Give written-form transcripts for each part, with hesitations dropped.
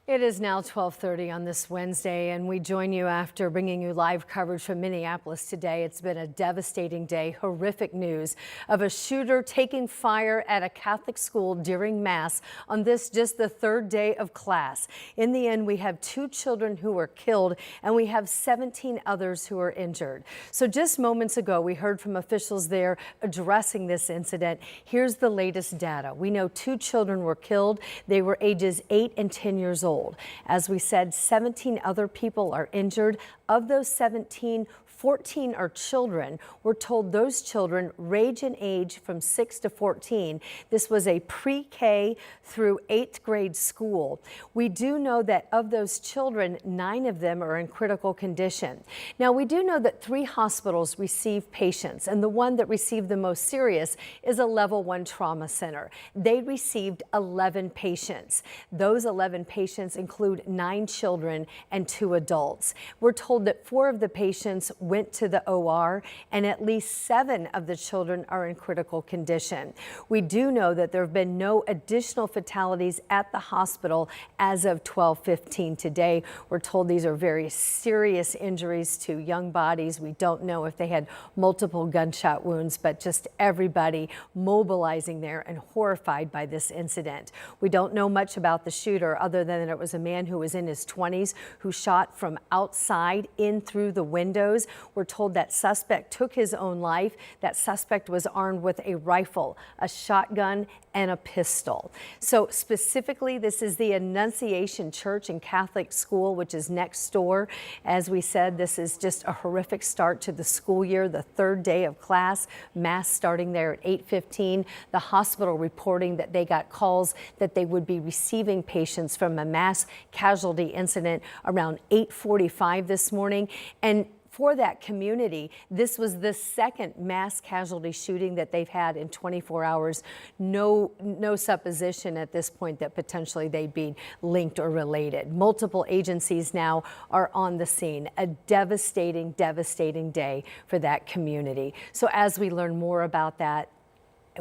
It is now 12:30 on this Wednesday, and we join you after bringing you live coverage from Minneapolis today. It's been a devastating day. Horrific news of a shooter taking fire at a Catholic school during Mass on this just the third day of class. In the end, we have 2 children who were killed, and we have 17 others who are injured. So just moments ago, we heard from officials there addressing this incident. Here's the latest data. We know 2 children were killed. They were ages 8 and 10 years old. As we said, 17 other people are injured. Of those 17, 14 are children. We're told those children range in age from 6 to 14. This was a pre-K through 8th grade school. We do know that of those children, 9 of them are in critical condition. Now, we do know that 3 hospitals receive patients, and the one that received the most serious is a level 1 trauma center. They received 11 patients. Those 11 patients include 9 children and 2 adults. We're told that 4 of the patients went to the OR, and at least 7 of the children are in critical condition. We do know that there have been no additional fatalities at the hospital as of 12:15 today. We're told these are very serious injuries to young bodies. We don't know if they had multiple gunshot wounds, but just everybody mobilizing there and horrified by this incident. We don't know much about the shooter other than that it was a man who was in his 20s who shot from outside in through the windows. We're told that suspect took his own life. That suspect was armed with a rifle, a shotgun, and a pistol. So specifically, this is the Annunciation Church and Catholic School, which is next door. As we said, this is just a horrific start to the school year, the third day of class, Mass starting there at 8:15. The hospital reporting that they got calls that they would be receiving patients from a mass casualty incident around 8:45 this morning. And for that community, this was the second mass casualty shooting that they've had in 24 hours. No supposition at this point that potentially they'd be linked or related. Multiple agencies now are on the scene. A devastating, devastating day for that community. So as we learn more about that,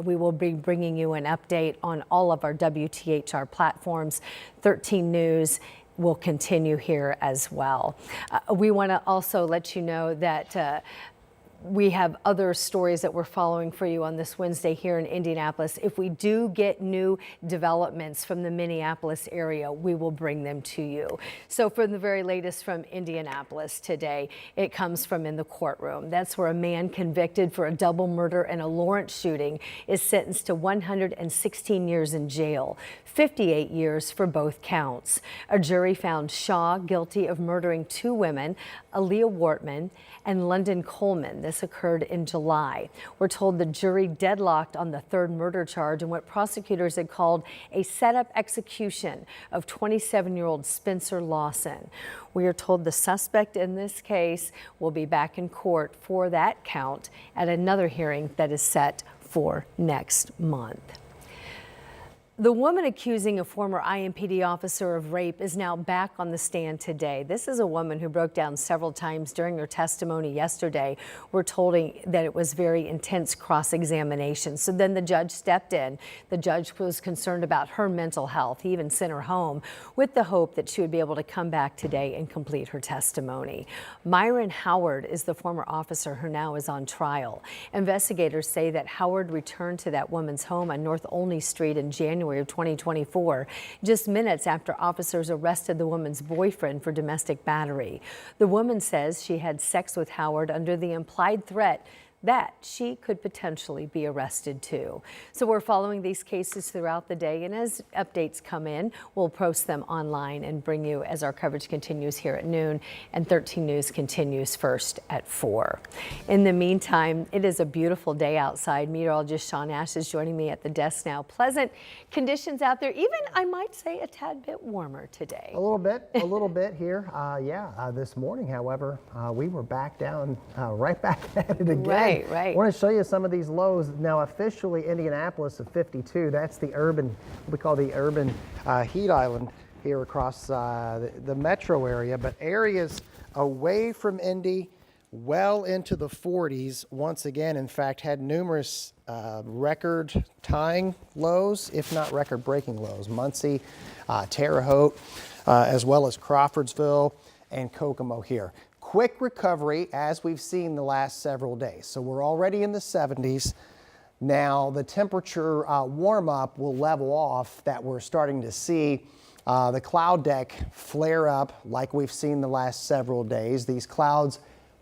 we will be bringing you an update on all of our WTHR platforms. 13 News will continue here as well. We want to also let you know that we have other stories that we're following for you on this Wednesday here in Indianapolis. If we do get new developments from the Minneapolis area, we will bring them to you. So for the very latest from Indianapolis today, it comes from in the courtroom. That's where a man convicted for a double murder and a Lawrence shooting is sentenced to 116 years in jail, 58 years for both counts. A jury found Shaw guilty of murdering 2 women, Aaliyah Wortman and London Coleman. This occurred in July. We're told the jury deadlocked on the 3rd murder charge and what prosecutors had called a setup execution of 27-year-old Spencer Lawson. We are told the suspect in this case will be back in court for that count at another hearing that is set for next month. The woman accusing a former IMPD officer of rape is now back on the stand today. This is a woman who broke down several times during her testimony yesterday. We're told that it was very intense cross-examination. So then the judge stepped in. The judge was concerned about her mental health. He even sent her home with the hope that she would be able to come back today and complete her testimony. Myron Howard is the former officer who now is on trial. Investigators say that Howard returned to that woman's home on North Olney Street in January of 2024, just minutes after officers arrested the woman's boyfriend for domestic battery. The woman says she had sex with Howard under the implied threat that she could potentially be arrested too. So we're following these cases throughout the day, and as updates come in, we'll post them online and bring you as our coverage continues here at noon, and 13 News continues first at 4. In the meantime, it is a beautiful day outside. Meteorologist Sean Ash is joining me at the desk now. Pleasant conditions out there, even I might say a tad bit warmer today. A little bit here. This morning, however, we were back down, right back at it again. Right. I want to show you some of these lows. Now, officially, Indianapolis of 52. That's the urban, what we call the urban heat island here across the metro area. But areas away from Indy, well into the 40s once again. In fact, had numerous record-tying lows, if not record-breaking lows. Muncie, Terre Haute. as well as Crawfordsville and Kokomo here. Quick recovery as we've seen the last several days. So we're already in the 70s. Now the temperature warm up will level off that we're starting to see the cloud deck flare up like we've seen the last several days. These clouds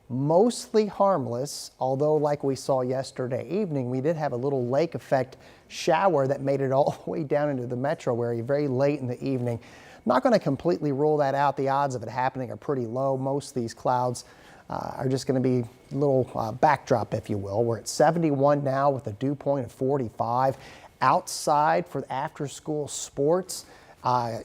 mostly harmless, although like we saw yesterday evening, we did have a little lake effect shower that made it all the way down into the metro area very late in the evening. Not going to completely rule that out. The odds of it happening are pretty low. Most of these clouds are just going to be a little backdrop, if you will. We're at 71 now with a dew point of 45. Outside for after school sports,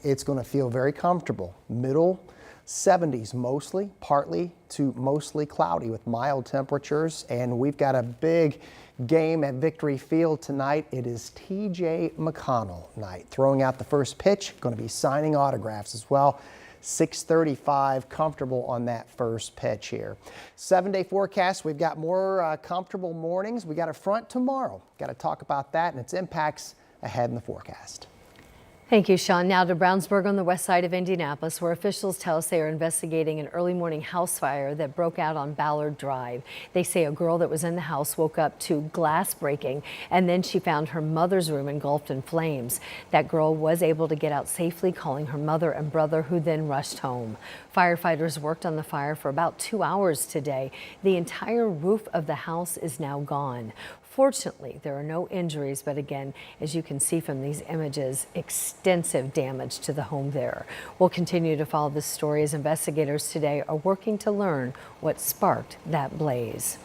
it's going to feel very comfortable. Middle 70s mostly, partly to mostly cloudy with mild temperatures. And we've got a big game at Victory Field tonight. It is TJ McConnell night. Throwing out the first pitch, going to be signing autographs as well. 6:35, comfortable on that first pitch here. 7-day forecast, we've got more comfortable mornings. We got a front tomorrow. Got to talk about that and its impacts ahead in the forecast. Thank you, Sean. Now to Brownsburg on the west side of Indianapolis, where officials tell us they are investigating an early morning house fire that broke out on Ballard Drive. They say a girl that was in the house woke up to glass breaking, and then she found her mother's room engulfed in flames. That girl was able to get out safely, calling her mother and brother, who then rushed home. Firefighters worked on the fire for about 2 hours today. The entire roof of the house is now gone. Fortunately, there are no injuries, but again, as you can see from these images, extensive damage to the home there. We'll continue to follow this story as investigators today are working to learn what sparked that blaze.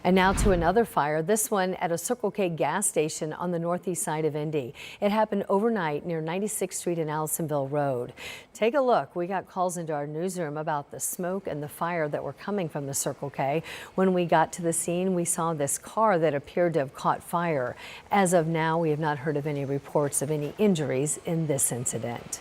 And now to another fire, this one at a Circle K gas station on the northeast side of Indy. It happened overnight near 96th Street and Allisonville Road. Take a look. We got calls into our newsroom about the smoke and the fire that were coming from the Circle K. When we got to the scene, we saw this car that appeared to have caught fire. As of now, we have not heard of any reports of any injuries in this incident.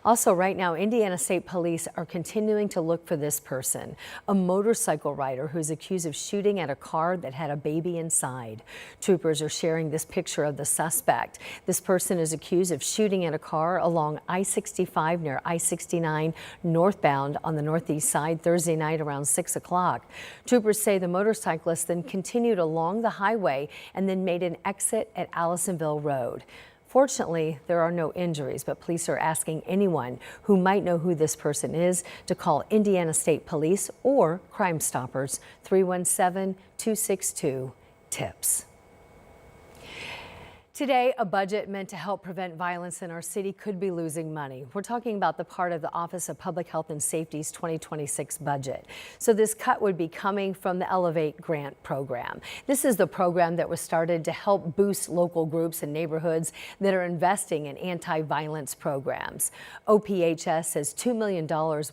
Also, right now, Indiana State Police are continuing to look for this person, a motorcycle rider who's accused of shooting at a car that had a baby inside. Troopers are sharing this picture of the suspect. This person is accused of shooting at a car along I-65 near I-69 northbound on the northeast side Thursday night around 6 o'clock. Troopers say the motorcyclist then continued along the highway and then made an exit at Allisonville Road. Fortunately, there are no injuries, but police are asking anyone who might know who this person is to call Indiana State Police or Crime Stoppers 317-262-TIPS. Today, a budget meant to help prevent violence in our city could be losing money. We're talking about the part of the Office of Public Health and Safety's 2026 budget. So this cut would be coming from the Elevate grant program. This is the program that was started to help boost local groups and neighborhoods that are investing in anti-violence programs. OPHS says $2 million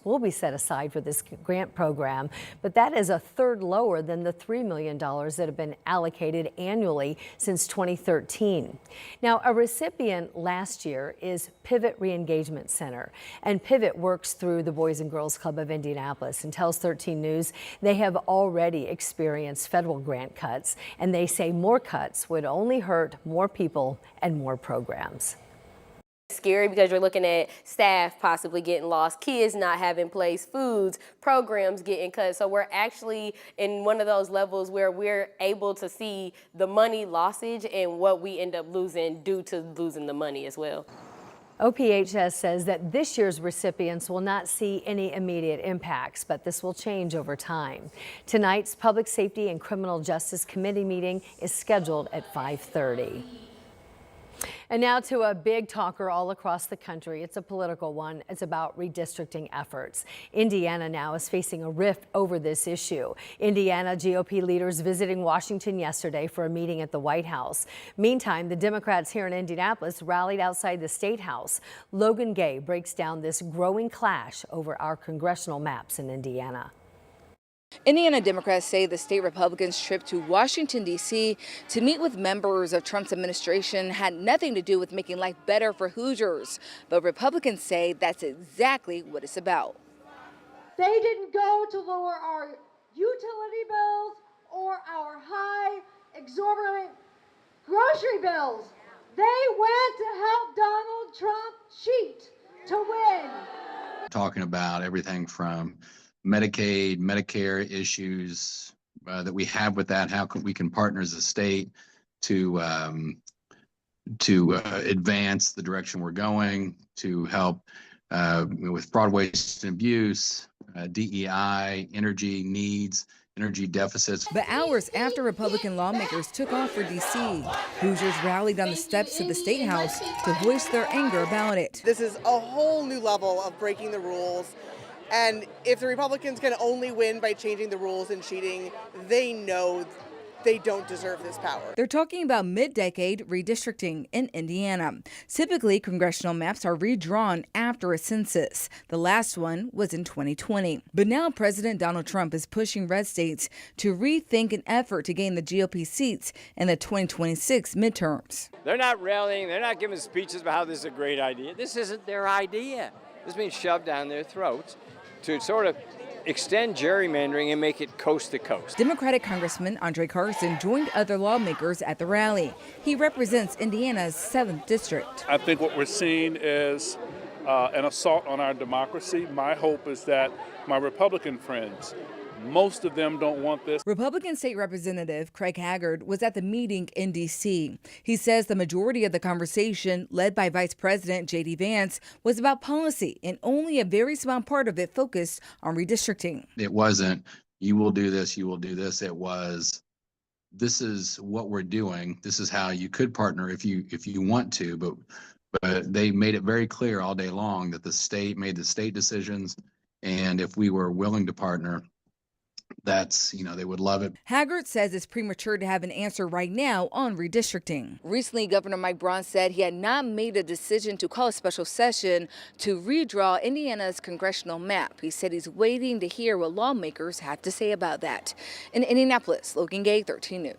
will be set aside for this grant program, but that is a third lower than the $3 million that have been allocated annually since 2013. Now, a recipient last year is Pivot Re-Engagement Center, and Pivot works through the Boys and Girls Club of Indianapolis and tells 13 News they have already experienced federal grant cuts, and they say more cuts would only hurt more people and more programs. Scary because you're looking at staff possibly getting lost, kids not having place, foods, programs getting cut. So we're actually in one of those levels where we're able to see the money lossage and what we end up losing due to losing the money as well. OPHS says that this year's recipients will not see any immediate impacts, but this will change over time. Tonight's Public Safety and Criminal Justice Committee meeting is scheduled at 5:30. And now to a big talker all across the country. It's a political one. It's about redistricting efforts. Indiana now is facing a rift over this issue. Indiana GOP leaders visiting Washington yesterday for a meeting at the White House. Meantime, the Democrats here in Indianapolis rallied outside the State House. Logan Gay breaks down this growing clash over our congressional maps in Indiana. Indiana Democrats say the state Republicans' trip to Washington, D.C. to meet with members of Trump's administration had nothing to do with making life better for Hoosiers. But Republicans say that's exactly what it's about. They didn't go to lower our utility bills or our high, exorbitant grocery bills. They went to help Donald Trump cheat to win. Talking about everything from Medicaid, Medicare issues that we have with that, how we can partner as a state to advance the direction we're going, to help with fraud, waste, and abuse, DEI, energy needs, energy deficits. But hours after Republican lawmakers took off for D.C., Hoosiers rallied on the steps of the State House to voice their anger about it. This is a whole new level of breaking the rules. And if the Republicans can only win by changing the rules and cheating, they know they don't deserve this power. They're talking about mid-decade redistricting in Indiana. Typically, congressional maps are redrawn after a census. The last one was in 2020. But now President Donald Trump is pushing red states to rethink an effort to gain the GOP seats in the 2026 midterms. They're not rallying. They're not giving speeches about how this is a great idea. This isn't their idea. This is being shoved down their throats to sort of extend gerrymandering and make it coast to coast. Democratic Congressman Andre Carson joined other lawmakers at the rally. He represents Indiana's 7th district. I think what we're seeing is an assault on our democracy. My hope is that my Republican friends, most of them don't want this. Republican State Representative Craig Haggard was at the meeting in D.C. He says the majority of the conversation, led by Vice President J.D. Vance, was about policy, and only a very small part of it focused on redistricting. It wasn't, you will do this, you will do this. It was, this is what we're doing. This is how you could partner if you want to. But they made it very clear all day long that the state made the state decisions, and if we were willing to partner, that's, they would love it. Haggard says it's premature to have an answer right now on redistricting. Recently, Governor Mike Braun said he had not made a decision to call a special session to redraw Indiana's congressional map. He said he's waiting to hear what lawmakers have to say about that. In Indianapolis, Logan Gay, 13 News.